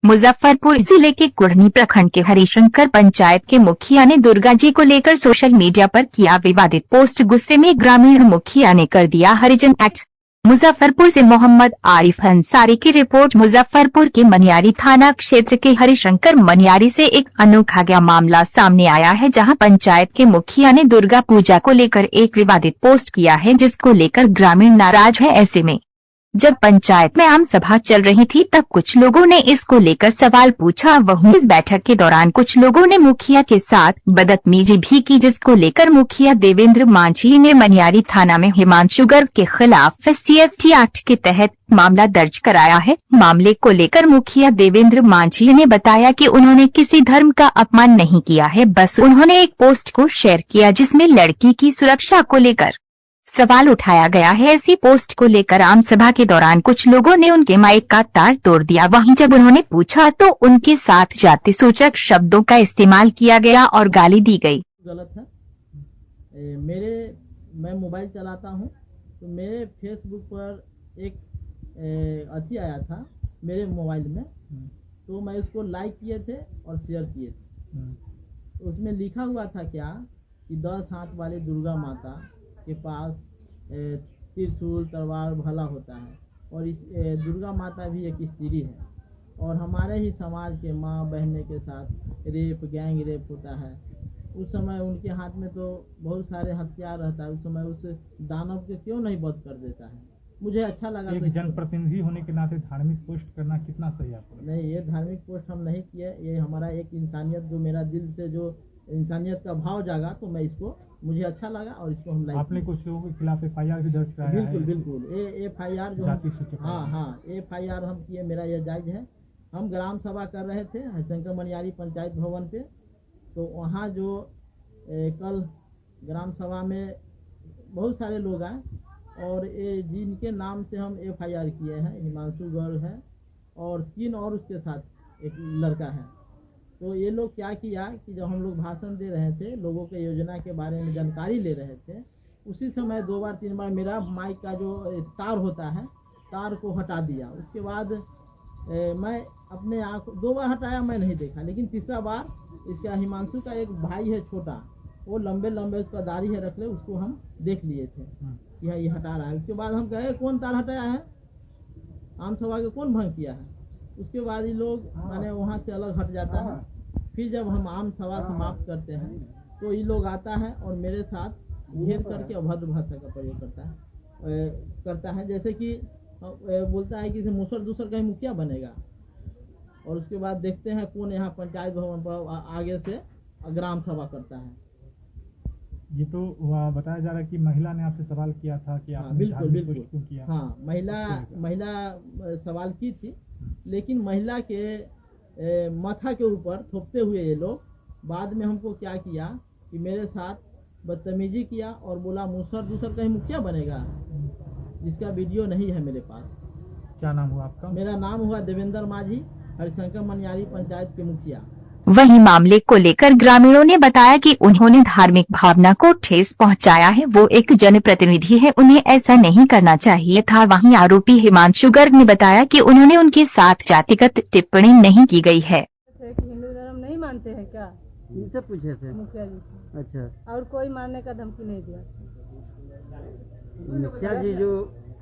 मुजफ्फरपुर जिले के कुढ़नी प्रखंड के हरिशंकर पंचायत के मुखिया ने दुर्गा जी को लेकर सोशल मीडिया पर किया विवादित पोस्ट। गुस्से में ग्रामीण मुखिया ने कर दिया हरिजन एक्ट। मुजफ्फरपुर से मोहम्मद आरिफ अंसारी की रिपोर्ट। मुजफ्फरपुर के मनियारी थाना क्षेत्र के हरिशंकर मनियारी से एक अनोखा गया मामला सामने आया है, जहां पंचायत के मुखिया ने दुर्गा पूजा को लेकर एक विवादित पोस्ट किया है, जिसको लेकर ग्रामीण नाराज है। ऐसे में जब पंचायत में आम सभा चल रही थी, तब कुछ लोगों ने इसको लेकर सवाल पूछा। वहीं इस बैठक के दौरान कुछ लोगों ने मुखिया के साथ बदतमीजी भी की, जिसको लेकर मुखिया देवेंद्र मांझी ने मनियारी थाना में हिमांशु गर्ग के खिलाफ SC/ST एक्ट के तहत मामला दर्ज कराया है। मामले को लेकर मुखिया देवेंद्र मांझी ने बताया कि उन्होंने किसी धर्म का अपमान नहीं किया है, बस उन्होंने एक पोस्ट को शेयर किया जिसमें लड़की की सुरक्षा को लेकर सवाल उठाया गया है। ऐसी पोस्ट को लेकर आम सभा के दौरान कुछ लोगों ने उनके माइक का तार तोड़ दिया। वहीं जब उन्होंने पूछा तो उनके साथ जाति सूचक शब्दों का इस्तेमाल किया गया और गाली दी गई। गलत है। मैं मोबाइल चलाता हूं तो मेरे फेसबुक पर एक अच्छी आया था मेरे मोबाइल में, तो मैं उसको लाइक किए थे और शेयर किए थे। उसमें लिखा हुआ था क्या कि 10 हाथ वाली दुर्गा माता के पास त्रिशूल तलवार भला होता है, और इस दुर्गा माता भी एक स्त्री है, और हमारे ही समाज के माँ बहने के साथ गैंग रेप होता है। उस समय उनके हाथ में तो बहुत सारे हथियार रहता है, उस समय उस दानव के क्यों नहीं वध कर देता है। मुझे अच्छा लगा। एक जनप्रतिनिधि होने के नाते धार्मिक पोस्ट करना कितना सही आपको? नहीं, ये धार्मिक पोस्ट हम नहीं किए। ये हमारा एक इंसानियत, जो मेरा दिल से जो इंसानियत का भाव जागा, तो मैं इसको, मुझे अच्छा लगा और इसको हम लाइक। आपने कुछ लोगों के खिलाफ FIR भी दर्ज कराया है? बिल्कुल। FIR जो FIR हम किए, मेरा यह जायज है। हम ग्राम सभा कर रहे थे हरिशंकर मनियारी पंचायत भवन पे, तो वहाँ जो कल ग्राम सभा में बहुत सारे लोग आए, और ये जिनके नाम से हम FIR किए हैं, हिमांशु गर्ग है और 3 और उसके साथ एक लड़का है। तो ये लोग क्या किया कि जब हम लोग भाषण दे रहे थे, लोगों के योजना के बारे में जानकारी ले रहे थे, उसी समय 2 बार 3 बार मेरा माइक का जो तार होता है, तार को हटा दिया। उसके बाद मैं अपने आँख 2 बार हटाया, मैं नहीं देखा, लेकिन तीसरा बार इसका हिमांशु का एक भाई है छोटा, वो लंबे उसका दाढ़ी है रख ले, उसको हम देख लिए थे कि ये हटा रहा है। उसके बाद हम कहे कौन तार हटाया है, आम सभा के कौन भंग किया है। उसके बाद ये लोग माने वहाँ से अलग हट जाता है। फिर जब हम आम सभा समाप्त करते हैं, तो ये लोग आता है और मेरे साथ घेर करके अभद्र भाषा का प्रयोग करता है, जैसे कि बोलता है कि मुसर दूसर कहीं मुखिया बनेगा। और उसके बाद देखते हैं कौन यहाँ पंचायत भवन पर आगे से ग्राम सभा करता है। ये तो बताया जा रहा है कि महिला ने आपसे सवाल किया था कि आपने बिल्कुल क्यों किया? हाँ, महिला सवाल की थी, लेकिन महिला के माथा के ऊपर थोपते हुए ये लोग बाद में हमको क्या किया कि मेरे साथ बदतमीजी किया और बोला मुसर दूसर कहीं मुखिया बनेगा, जिसका वीडियो नहीं है मेरे पास। क्या नाम हुआ आपका? मेरा नाम हुआ देवेंद्र मांझी, हरिशंकर मनियारी पंचायत के मुखिया। वहीं मामले को लेकर ग्रामीणों ने बताया कि उन्होंने धार्मिक भावना को ठेस पहुंचाया है। वो एक जनप्रतिनिधि है, उन्हें ऐसा नहीं करना चाहिए था। वहीं आरोपी हिमांशु गर्ग ने बताया कि उन्होंने उनके साथ जातिगत टिप्पणी नहीं की गई है। हिंदू धर्म नहीं मानते हैं क्या? इनसे पूछे थे मुखिया जी। अच्छा। और कोई मानने का धमकी नहीं दिया? मुखिया जी जो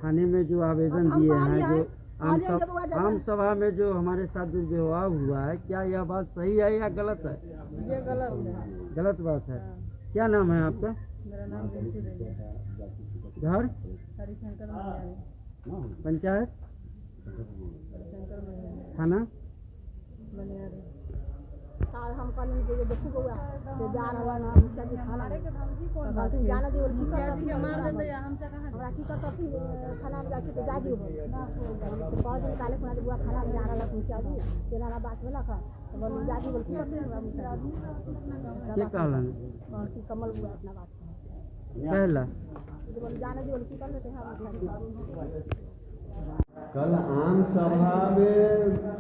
थाने में जो आवेदन दिए हैं, जो आम सभा में जो हमारे साथ जो व्यवहार हुआ है, क्या यह बात सही है या गलत है? ये गलत है। गलत बात है। क्या नाम है आपका? मेरा नाम घर? हरिशंकर मनियारी। पंचायत? हरिशंकर मनियारी। थाना? मनियारी। हम कल देखू गया तो जा रहा ना मुखिया जी खाना जाना जी और की करता मार देते या हमसे कहां हमरा की करता फिर खाना में जाके तो जागी हो बहुत दिन काले खाना बुआ खाना में जा रहा मुखिया जी तेरा बात होला का तो बोल जागी बोल की करते हमरा मुखिया जी ये कहलन और की कमल बुआ अपना बात पहला बोल जाने जी बोल की कर लेते हैं हम। कल आम सभा में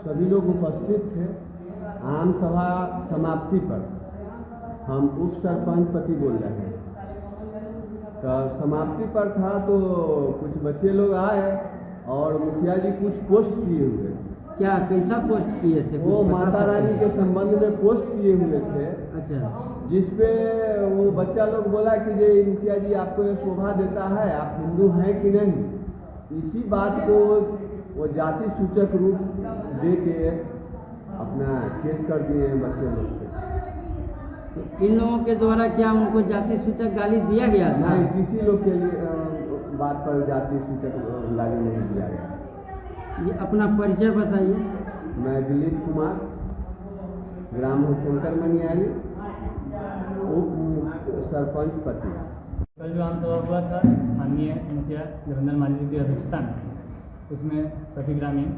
सभी लोग उपस्थित थे। आम सभा समाप्ति पर हम उप सरपंच पति बोल रहे हैं, तो समाप्ति पर था तो कुछ बच्चे लोग आए और मुखिया जी कुछ पोस्ट किए हुए क्या कैसा पोस्ट किए थे? वो कुछ बता माता सकते रानी हैं? के संबंध में पोस्ट किए हुए थे, अच्छा, जिसपे वो बच्चा लोग बोला कि ये मुखिया जी आपको ये शोभा देता है, आप हिंदू हैं कि नहीं। इसी बात को वो जाति सूचक रूप दे के अपना केस कर दिए हैं बच्चे लोग पे। तो इन लोगों के द्वारा क्या उनको जाति सूचक गाली दिया गया था? नहीं, किसी लोग के लिए बात पर जाति सूचक गाली नहीं दिया गया। ये अपना परिचय बताइए। मैं दिलीप कुमार, ग्राम हरिशंकर मनियारी, उप सरपंच पति। कल जो आम सभा हुआ था स्थानीय मुखिया देवेंद्र माझी जी की अध्यक्षता में, उसमें सभी ग्रामीण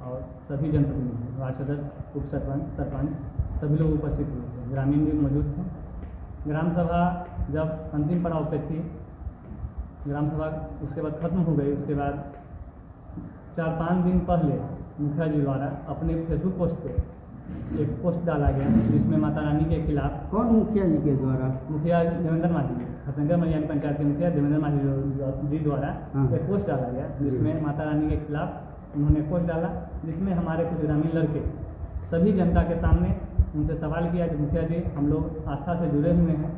और सभी जनप्रतिनिधि, वार्ड सदस्य, उप सरपंच सभी लोग उपस्थित हुए थे, ग्रामीण भी मौजूद थे। ग्राम सभा जब अंतिम पड़ाव पे थी, ग्राम सभा उसके बाद खत्म हो गई। उसके बाद 4-5 दिन पहले मुखिया जी द्वारा अपने फेसबुक पोस्ट पे एक पोस्ट डाला गया, जिसमें माता रानी के खिलाफ। कौन मुखिया जी के द्वारा? मुखिया देवेंद्र माझी जी, हरिशंकर मनियारी पंचायत के मुखिया देवेंद्र माझी जी द्वारा एक पोस्ट डाला गया, जिसमें माता रानी के खिलाफ उन्होंने पोस्ट डाला, जिसमें हमारे कुछ ग्रामीण लड़के सभी जनता के सामने उनसे सवाल किया कि मुखिया जी, हम लोग आस्था से जुड़े हुए हैं,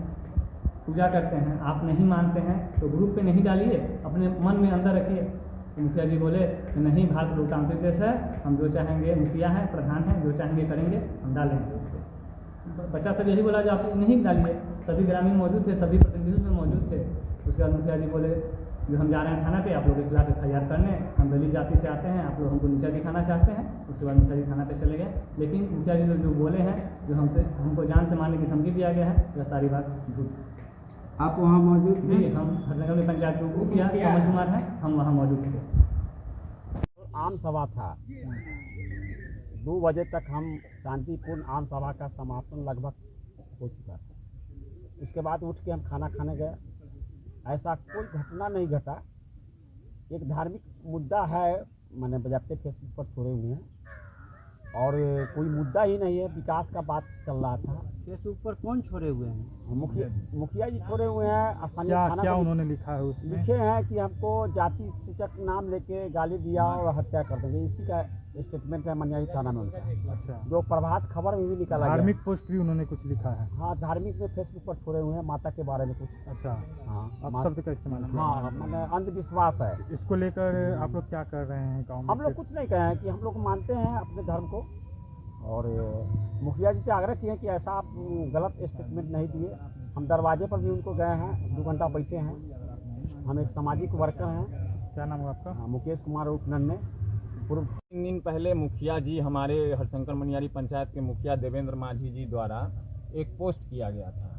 पूजा करते हैं, आप नहीं मानते हैं तो ग्रुप पे नहीं डालिए, अपने मन में अंदर रखिए। तो मुखिया जी बोले कि नहीं, भारत लोकतांत्रिक देश है, हम जो चाहेंगे, मुखिया हैं, प्रधान हैं, जो चाहेंगे करेंगे, हम डालेंगे उसको। बच्चा सब यही बोला कि आप नहीं डालिए। सभी ग्रामीण मौजूद थे, सभी प्रतिनिधि में मौजूद थे। उसके बाद मुखिया जी बोले जो हम जा रहे हैं थाना पे, आप लोगों के खिलाफ FIR करने, हम दलित जाति से आते हैं, आप लोग हमको नीचा दिखाना चाहते हैं। उसके बाद मुखिया जी थाना पे चले गए। लेकिन मुखिया जी जो बोले हैं, जो हमको जान से मारने की धमकी दिया गया है, वह सारी बात झूठ। आप वहाँ मौजूद थे? जी, हम हरिशंकर में पंचायत के मुखिया कमल कुमार हैं, हम वहाँ मौजूद थे। आम सभा था, 2 बजे तक हम शांतिपूर्ण आम सभा का समापन लगभग हो चुका था। उसके बाद उठ के हम खाना खाने गए। ऐसा कोई घटना नहीं घटा। एक धार्मिक मुद्दा है, मैंने बजाते फेसबुक पर छोड़े हुए हैं, और कोई मुद्दा ही नहीं है, विकास का बात चल रहा था। फेसबुक पर कौन छोड़े हुए हैं? मुखिया जी छोड़े हुए हैं। क्या उन्होंने लिखा है उसमें? लिखे हैं कि हमको जाति सूचक नाम लेके गाली दिया और हत्या कर देंगे, इसी का स्टेटमेंट है मनियारी थाना में उनका। अच्छा, जो प्रभात खबर में भी निकाला गया। धार्मिक पोस्ट भी उन्होंने कुछ लिखा है? हाँ, धार्मिक में फेसबुक पर छोड़े हुए हैं, माता के बारे में कुछ। अच्छा, हाँ, आप शब्द का इस्तेमाल किया? हाँ, मैंने अंधविश्वास है। इसको लेकर आप लोग क्या कर रहे हैं गाँव में? हम लोग कुछ नहीं कहे हैं कि हम लोग मानते हैं अपने धर्म को, और मुखिया जी से आग्रह किए कि ऐसा आप गलत स्टेटमेंट नहीं दिए। हम दरवाजे पर भी उनको गए हैं, 2 घंटा बैठे हैं। हम एक सामाजिक वर्कर हैं। क्या नाम है आपका? मुकेश कुमार उर्फ नन्हे। पूर्व 3 दिन पहले मुखिया जी, हमारे हरिशंकर मनियारी पंचायत के मुखिया देवेंद्र माझी जी द्वारा एक पोस्ट किया गया था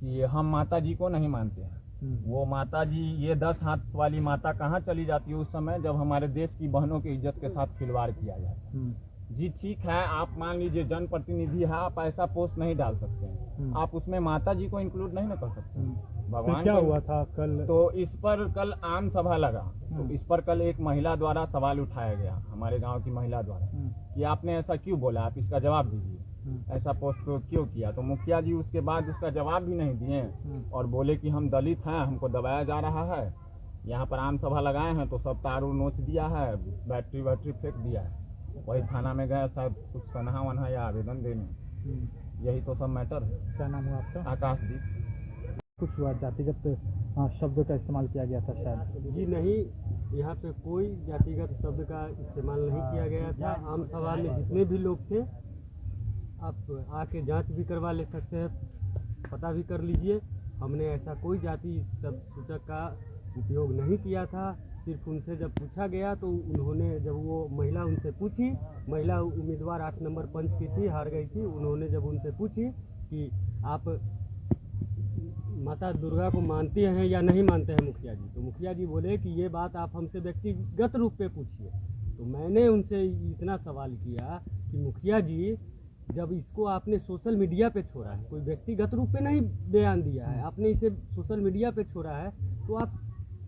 कि हम माता जी को नहीं मानते हैं। वो माता जी, ये 10 हाथ वाली माता कहाँ चली जाती है उस समय जब हमारे देश की बहनों की इज्जत के साथ खिलवाड़ किया जाए। जी ठीक है, आप मान लीजिए जनप्रतिनिधि है, आप ऐसा पोस्ट नहीं डाल सकते हैं। आप उसमें माता जी को इंक्लूड नहीं ना कर सकते हैं। भगवान क्या हुआ था कल? तो इस पर कल आम सभा लगा, तो इस पर कल एक महिला द्वारा सवाल उठाया गया, हमारे गांव की महिला द्वारा, कि आपने ऐसा क्यों बोला, आप इसका जवाब दीजिए, ऐसा पोस्ट को क्यों किया। तो मुखिया जी उसके बाद उसका जवाब भी नहीं दिए और बोले कि हम दलित हैं, हमको दबाया जा रहा है, यहाँ पर आम सभा लगाए हैं तो सब तार नोच दिया है, बैटरी फेंक दिया है। वही थाना में गए, शायद कुछ सनहा वनहा या आवेदन देने, यही तो सब मैटर है। क्या नाम हुआ आपका? आकाशदीप। कुछ हुआ जातिगत शब्दों का इस्तेमाल किया गया था शायद? जी नहीं, यहाँ पे कोई जातिगत शब्द का इस्तेमाल नहीं किया गया था। आम सभा में जितने भी लोग थे, आप आके जांच भी करवा ले सकते हैं, पता भी कर लीजिए। हमने ऐसा कोई जाति शब्द सूचक का उपयोग नहीं किया था। सिर्फ उनसे जब पूछा गया तो उन्होंने, जब वो महिला उनसे पूछी, महिला उम्मीदवार 8 नंबर पंच की थी, हार गई थी, उन्होंने जब उनसे पूछी कि आप माता दुर्गा को मानते हैं या नहीं मानते हैं मुखिया जी, तो मुखिया जी बोले कि ये बात आप हमसे व्यक्तिगत रूप पे पूछिए। तो मैंने उनसे इतना सवाल किया कि मुखिया जी, जब इसको आपने सोशल मीडिया पे छोड़ा है, कोई व्यक्तिगत रूप पे नहीं बयान दिया है, आपने इसे सोशल मीडिया पे छोड़ा है, तो आप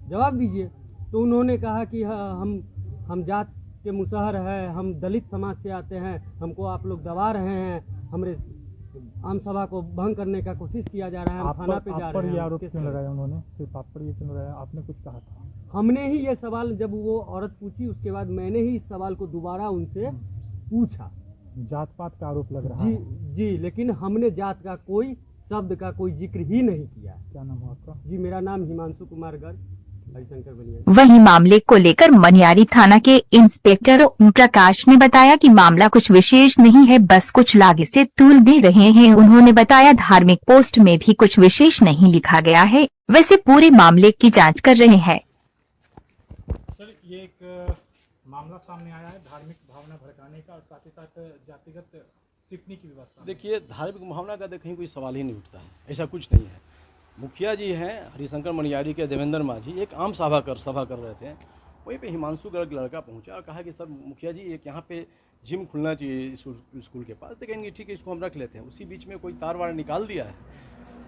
जवाब दीजिए। तो उन्होंने कहा कि हम जात के मुसहर है, हम दलित समाज से आते हैं, हमको आप लोग दबा रहे हैं, हमारे आम सभा को भंग करने का कोशिश किया जा रहा है। हम थाना पे जा आप पर रहे ये हैं। आरोप किस क्यों तरह? लगाया उन्होंने? सिर्फ आप पर ये क्यों लगाया? आपने कुछ कहा था? हमने ही ये सवाल, जब वो औरत पूछी उसके बाद मैंने ही इस सवाल को दोबारा उनसे पूछा। जात पात का आरोप लग रहा जी है। जी, लेकिन हमने जात का कोई शब्द का कोई जिक्र ही नहीं किया। क्या नाम है आपका? जी, मेरा नाम हिमांशु कुमार गर्ग, हरिशंकर बनिया। वहीं मामले को लेकर मनियारी थाना के इंस्पेक्टर ओम प्रकाश ने बताया कि मामला कुछ विशेष नहीं है, बस कुछ लागे से तूल दे रहे हैं। उन्होंने बताया धार्मिक पोस्ट में भी कुछ विशेष नहीं लिखा गया है, वैसे पूरे मामले की जांच कर रहे हैं। सर, ये एक मामला सामने आया है धार्मिक भावना भड़काने का और साथ ही साथ जातिगत टिप्पणी की व्यवस्था। देखिए, धार्मिक भावना का कहीं कोई सवाल ही नहीं उठता है, ऐसा कुछ नहीं है। मुखिया जी हैं हरिशंकर मनियारी के देवेंद्र माझी, एक आम सभा कर रहे थे। वहीं पे हिमांशु गर्ग लड़का पहुंचा और कहा कि सर मुखिया जी एक यहाँ पे जिम खुलना चाहिए स्कूल के पास। तो कहेंगे ठीक है, इसको हम रख लेते हैं। उसी बीच में कोई तार वार निकाल दिया है।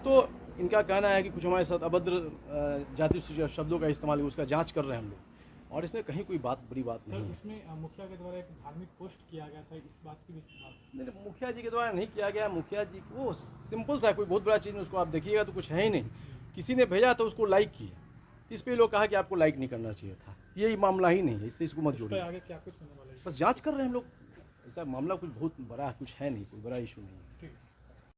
तो इनका कहना है कि कुछ हमारे साथ अभद्र जाति शब्दों का इस्तेमाल है, उसका जाँच कर रहे हैं हम लोग, और इसमें कहीं कोई बड़ी बात नहीं है। उसमें मुखिया के द्वारा एक धार्मिक पोस्ट किया गया था, इस बात की भी नहीं, मुखिया जी के द्वारा नहीं किया गया। मुखिया जी वो सिंपल सा, कोई बहुत बड़ा चीज़ नहीं, उसको आप देखिएगा तो कुछ है ही नहीं। किसी ने भेजा तो उसको लाइक किया, इस पे लोग कहा कि आपको लाइक नहीं करना चाहिए था। यही मामला ही नहीं है, इससे इसको मत जोड़िए। आगे क्या कुछ होने वाला है? बस जांच कर रहे हैं हम लोग। ऐसा मामला कुछ बहुत बड़ा कुछ है नहीं, कोई बड़ा इशू नहीं है।